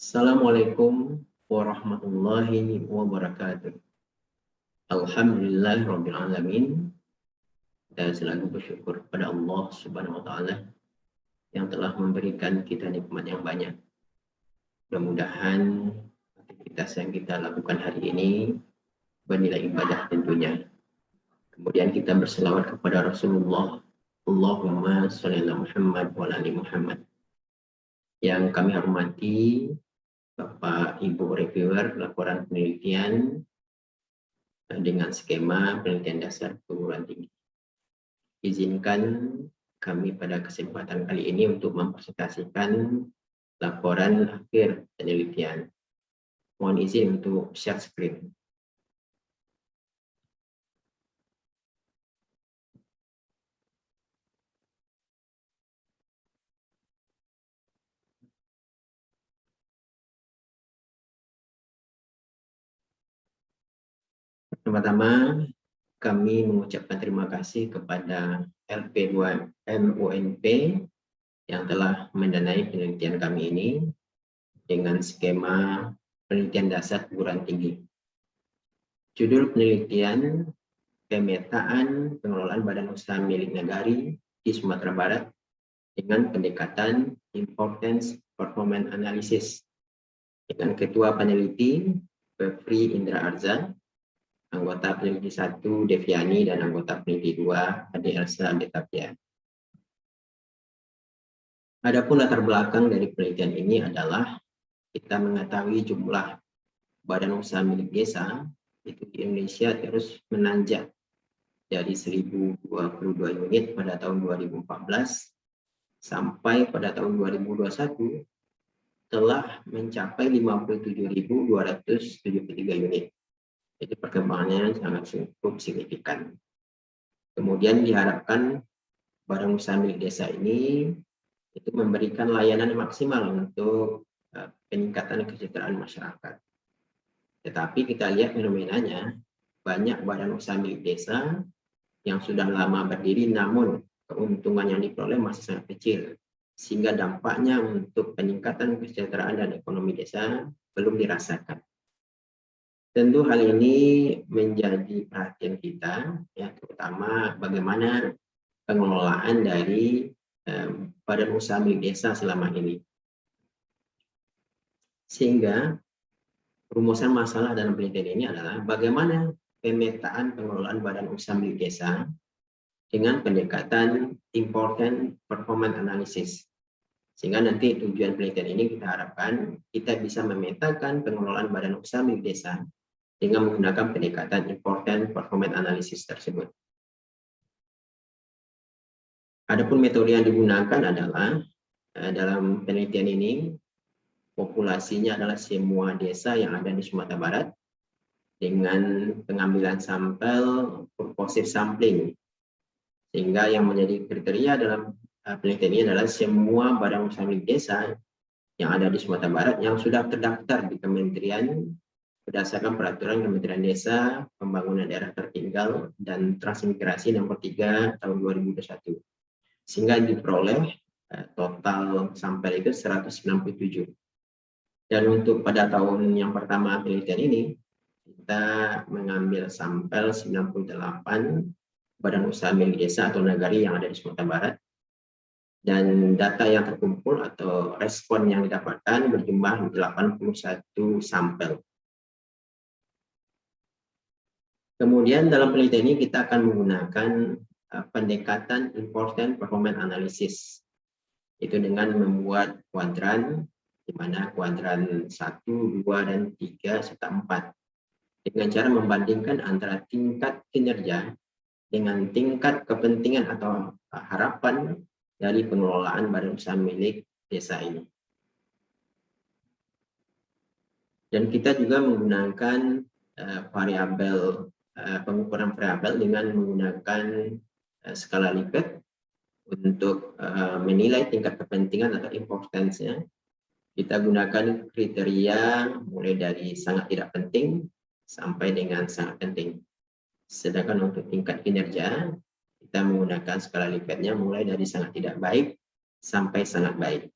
Assalamualaikum warahmatullahi wabarakatuh. Alhamdulillahirabbil alamin. Dan selalu bersyukur kepada Allah Subhanahu wa taala yang telah memberikan kita nikmat yang banyak. Mudah-mudahan aktivitas yang kita lakukan hari ini bernilai ibadah tentunya. Kemudian kita berselawat kepada Rasulullah. Allahumma sholli ala Muhammad wa ala ali Muhammad. Yang kami hormati Bapak Ibu reviewer laporan penelitian dengan skema penelitian dasar perguruan tinggi. Izinkan kami pada kesempatan kali ini untuk mempresentasikan laporan akhir penelitian. Mohon izin untuk share screen. Pertama-tama kami mengucapkan terima kasih kepada LP2MUNP yang telah mendanai penelitian kami ini dengan skema penelitian dasar perguruan tinggi. Judul penelitian pemetaan pengelolaan badan usaha milik negari di Sumatera Barat dengan pendekatan Importance Performance Analysis dengan ketua peneliti Febri Indra Arza, anggota peneliti 1 Deviani, dan anggota peneliti 2 Ade Elsa Detapia. Adapun latar belakang dari penelitian ini adalah kita mengetahui jumlah badan usaha milik desa itu di Indonesia terus menanjak dari 1022 unit pada tahun 2014 sampai pada tahun 2021 telah mencapai 57.273 unit. Jadi perkembangannya sangat cukup signifikan. Kemudian diharapkan badan usaha milik desa ini itu memberikan layanan yang maksimal untuk peningkatan kesejahteraan masyarakat. Tetapi kita lihat fenomenanya, banyak badan usaha milik desa yang sudah lama berdiri namun keuntungan yang diperoleh masih sangat kecil, sehingga dampaknya untuk peningkatan kesejahteraan dan ekonomi desa belum dirasakan. Tentu hal ini menjadi perhatian kita, ya, terutama bagaimana pengelolaan dari badan usaha milik desa selama ini. Sehingga rumusan masalah dalam penelitian ini adalah bagaimana pemetaan pengelolaan badan usaha milik desa dengan pendekatan Important Performance Analysis. Sehingga nanti tujuan penelitian ini kita harapkan kita bisa memetakan pengelolaan badan usaha milik desa dengan menggunakan pendekatan Important Performance Analysis tersebut. Adapun metode yang digunakan adalah dalam penelitian ini populasinya adalah semua desa yang ada di Sumatera Barat dengan pengambilan sampel purposive sampling, sehingga yang menjadi kriteria dalam penelitian ini adalah semua badan usaha milik desa yang ada di Sumatera Barat yang sudah terdaftar di Kementerian berdasarkan peraturan Kementerian Desa, Pembangunan Daerah Tertinggal, dan Transmigrasi nomor 3 tahun 2021. Sehingga diperoleh total sampel itu 197. Dan untuk pada tahun yang pertama penelitian ini, kita mengambil sampel 98 badan usaha milik desa atau nagari yang ada di Sumatera Barat. Dan data yang terkumpul atau respon yang didapatkan berjumlah 81 sampel. Kemudian dalam penelitian ini kita akan menggunakan pendekatan Important Performance Analysis. Itu dengan membuat kuadran, di mana kuadran 1, 2, dan 3, serta 4. Dengan cara membandingkan antara tingkat kinerja dengan tingkat kepentingan atau harapan dari pengelolaan badan usaha milik desa ini. Dan kita juga menggunakan variabel pengukuran variabel dengan menggunakan skala Likert untuk menilai tingkat kepentingan atau importance-nya. Kita gunakan kriteria mulai dari sangat tidak penting sampai dengan sangat penting. Sedangkan untuk tingkat kinerja, kita menggunakan skala Likert-nya mulai dari sangat tidak baik sampai sangat baik.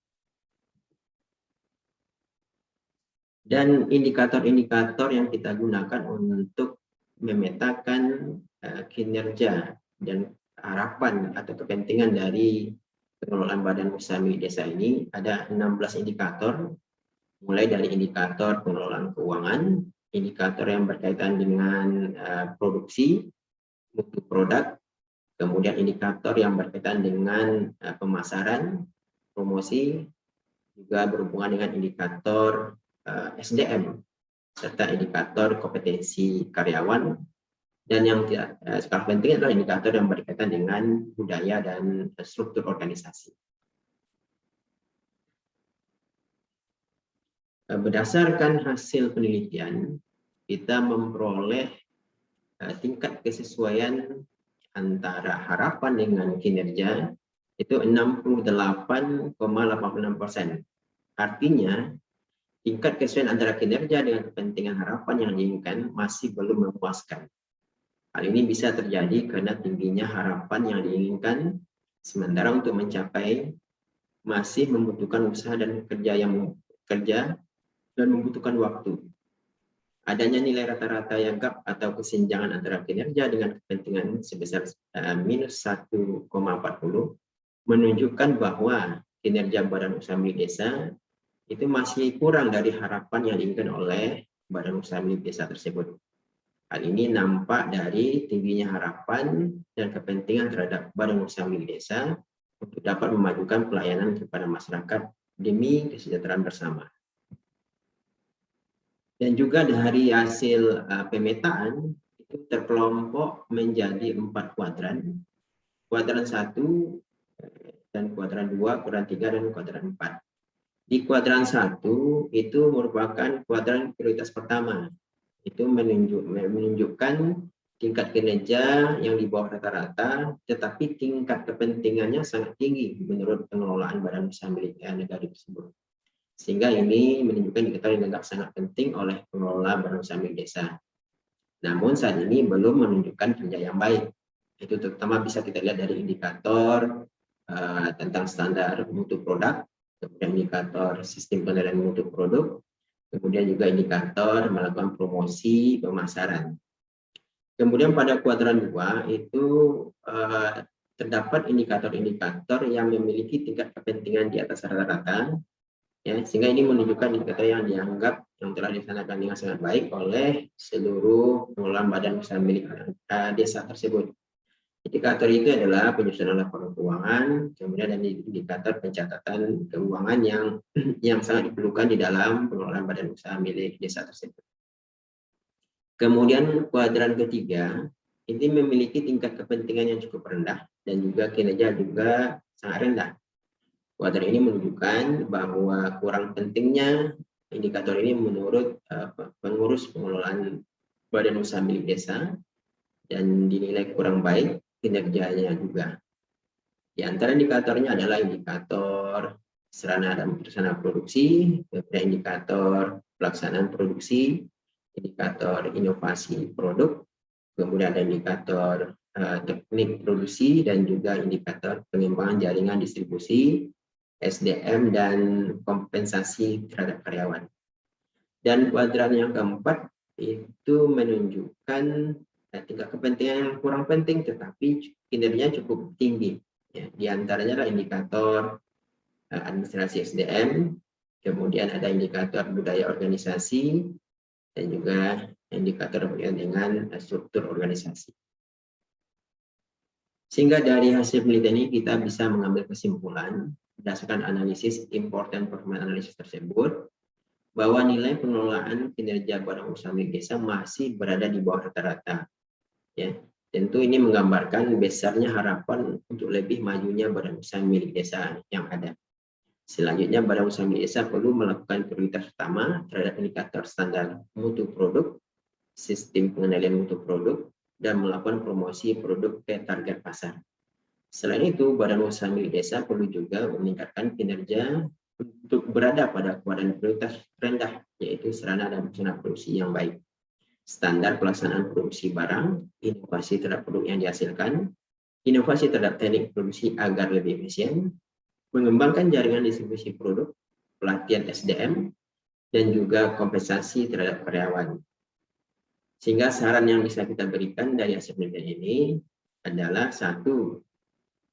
Dan indikator-indikator yang kita gunakan untuk memetakan kinerja dan harapan atau kepentingan dari pengelolaan badan usaha milik desa ini ada 16 indikator, mulai dari indikator pengelolaan keuangan, indikator yang berkaitan dengan produksi, mutu produk, kemudian indikator yang berkaitan dengan pemasaran, promosi, juga berhubungan dengan indikator SDM, serta indikator kompetensi karyawan, dan yang tidak kalah penting adalah indikator yang berkaitan dengan budaya dan struktur organisasi. Berdasarkan hasil penelitian, kita memperoleh tingkat kesesuaian antara harapan dengan kinerja itu 68,86%. Artinya, tingkat kesesuaian antara kinerja dengan kepentingan harapan yang diinginkan masih belum memuaskan. Hal ini bisa terjadi karena tingginya harapan yang diinginkan, sementara untuk mencapai masih membutuhkan usaha dan kerja dan membutuhkan waktu. Adanya nilai rata-rata yang gap atau kesenjangan antara kinerja dengan kepentingan sebesar minus 1,40 menunjukkan bahwa kinerja badan usaha milik desa itu masih kurang dari harapan yang diinginkan oleh badan usaha milik desa tersebut. Hal ini nampak dari tingginya harapan dan kepentingan terhadap badan usaha milik desa untuk dapat memajukan pelayanan kepada masyarakat demi kesejahteraan bersama. Dan juga dari hasil pemetaan itu terkelompok menjadi 4 kuadran. Kuadran 1 dan kuadran 2, kuadran 3 dan kuadran 4. Di kuadran 1 itu merupakan kuadran prioritas pertama. Itu menunjukkan tingkat kinerja yang di bawah rata-rata, tetapi tingkat kepentingannya sangat tinggi menurut pengelolaan badan usaha milik negara tersebut. Sehingga ini menunjukkan indikator yang dianggap sangat penting oleh pengelola badan usaha milik desa. Namun saat ini belum menunjukkan kinerja yang baik. Itu terutama bisa kita lihat dari indikator tentang standar mutu produk, kemudian indikator sistem penilaian mutu produk, kemudian juga indikator melakukan promosi pemasaran. Kemudian pada kuadran 2 itu terdapat indikator-indikator yang memiliki tingkat kepentingan di atas rata-rata, ya, sehingga ini menunjukkan indikator yang dianggap yang telah dilaksanakan dengan sangat baik oleh seluruh pengelola badan usaha milik desa tersebut. Indikator itu adalah penyusunan laporan keuangan, kemudian ada indikator pencatatan keuangan yang sangat diperlukan di dalam pengelolaan badan usaha milik desa tersebut. Kemudian kuadran ketiga ini memiliki tingkat kepentingan yang cukup rendah dan juga kinerja juga sangat rendah. Kuadran ini menunjukkan bahwa kurang pentingnya indikator ini menurut pengurus pengelolaan badan usaha milik desa dan dinilai kurang baik kinerjanya juga. Di antara indikatornya adalah indikator sarana dan prasarana produksi, indikator pelaksanaan produksi, indikator inovasi produk, kemudian ada indikator teknik produksi dan juga indikator pengembangan jaringan distribusi, SDM dan kompensasi terhadap karyawan. Dan kuadran yang keempat itu menunjukkan tingkat kepentingan yang kurang penting tetapi kinerjanya cukup tinggi. Ya, di antaranya adalah indikator administrasi SDM, kemudian ada indikator budaya organisasi, dan juga indikator berkaitan dengan struktur organisasi. Sehingga dari hasil penelitian ini kita bisa mengambil kesimpulan berdasarkan analisis important performance analysis tersebut bahwa nilai pengelolaan kinerja badan usaha milik desa masih berada di bawah rata-rata. Ya, tentu ini menggambarkan besarnya harapan untuk lebih majunya badan usaha milik desa yang ada. Selanjutnya, badan usaha milik desa perlu melakukan prioritas utama terhadap indikator standar mutu produk, sistem pengendalian mutu produk, dan melakukan promosi produk ke target pasar. Selain itu, badan usaha milik desa perlu juga meningkatkan kinerja untuk berada pada kuadran prioritas rendah, yaitu sarana dan prasarana produksi yang baik, standar pelaksanaan produksi barang, inovasi terhadap produk yang dihasilkan, inovasi terhadap teknik produksi agar lebih efisien, mengembangkan jaringan distribusi produk, pelatihan SDM, dan juga kompensasi terhadap karyawan. Sehingga saran yang bisa kita berikan dari hasil penelitian ini adalah satu,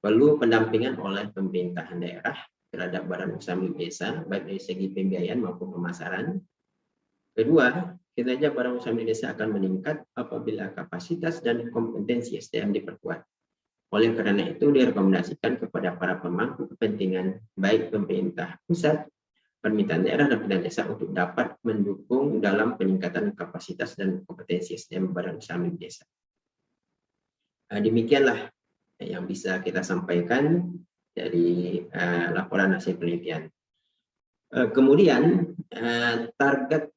perlu pendampingan oleh pemerintahan daerah terhadap badan usaha milik desa, baik dari segi pembiayaan maupun pemasaran. Kedua, kinerja badan usaha milik desa akan meningkat apabila kapasitas dan kompetensi SDM diperkuat. Oleh karena itu, direkomendasikan kepada para pemangku kepentingan, baik pemerintah pusat, permintaan daerah dan pemerintah desa untuk dapat mendukung dalam peningkatan kapasitas dan kompetensi SDM badan usaha milik desa. Demikianlah yang bisa kita sampaikan dari laporan hasil penelitian. Kemudian target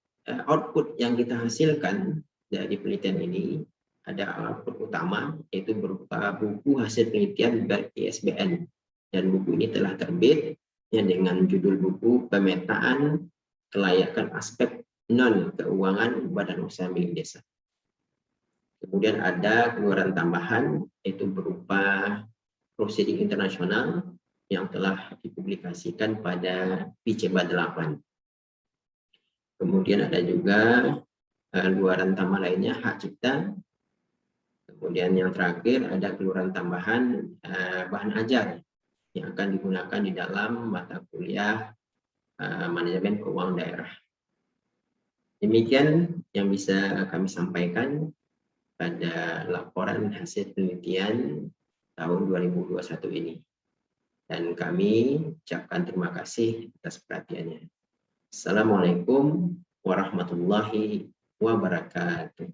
output yang kita hasilkan dari penelitian ini ada output utama, yaitu berupa buku hasil penelitian ISBN, dan buku ini telah terbit dengan judul buku Pemetaan Kelayakan Aspek Non-Keuangan Badan Usaha Milik Desa. Kemudian ada keluaran tambahan, yaitu berupa prosedur internasional yang telah dipublikasikan pada PCBA 8. Kemudian ada juga keluaran tambahan lainnya, hak cipta. Kemudian yang terakhir ada keluaran tambahan bahan ajar yang akan digunakan di dalam mata kuliah manajemen keuangan daerah. Demikian yang bisa kami sampaikan pada laporan hasil penelitian tahun 2021 ini. Dan kami ucapkan terima kasih atas perhatiannya. Assalamualaikum warahmatullahi wabarakatuh.